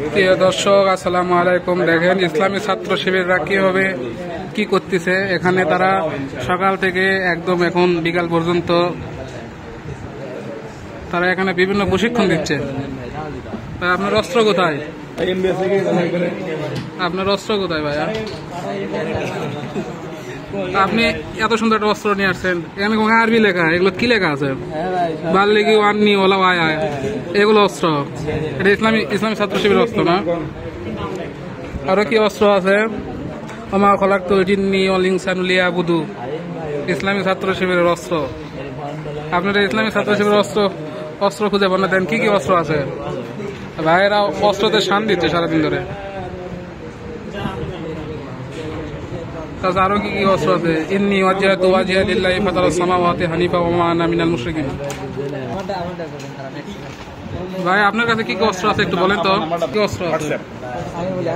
প্রিয় দর্শক, আসসালামু আলাইকুম। দেখেন ইসলামী ছাত্র শিবিররা কিভাবে কি করতেছে এখানে। তারা সকাল থেকে একদম এখন বিকাল পর্যন্ত তারা এখানে বিভিন্ন প্রশিক্ষণ দিচ্ছে। আপনার অস্ত্র কোথায়? আপনার অস্ত্র কোথায় ভাইয়া? আপনি এত সুন্দর একটা অস্ত্র নিয়ে আসছেন, এখানে কোনো আরবি লেখা, এগুলো কি লেখা আছে? বাল্লিগি ওয়ান্নি ওলা আয় আয়, এগুলো অস্ত্র? এটা ইসলামী ছাত্র শিবিরের অস্ত্র না? আরো কি অস্ত্র আছে? ওমা খলাক তো জিন্নি অলিংসানুলিয়া বুধু, ইসলামী ছাত্র শিবিরের অস্ত্র। আপনারা ইসলামী ছাত্র শিবিরের অস্ত্র খুঁজে পান না? দেন কি কি অস্ত্র আছে? ভাইয়েরা অস্ত্রতে শান দিচ্ছে সারাদিন ধরে। আরো কি কি অস্ত্র আছে? ইন্নী ওয়াজহাতু ওয়াজহিয়া লিল্লাহি ফাতারাস সামাওয়াতি হানিফা ওয়া মা আনা মিনাল মুশরিকিন। ভাই আপনার কাছে কি কি অস্ত্র আছে একটু বলেন তো, কি অস্ত্র আছে? আমি বলি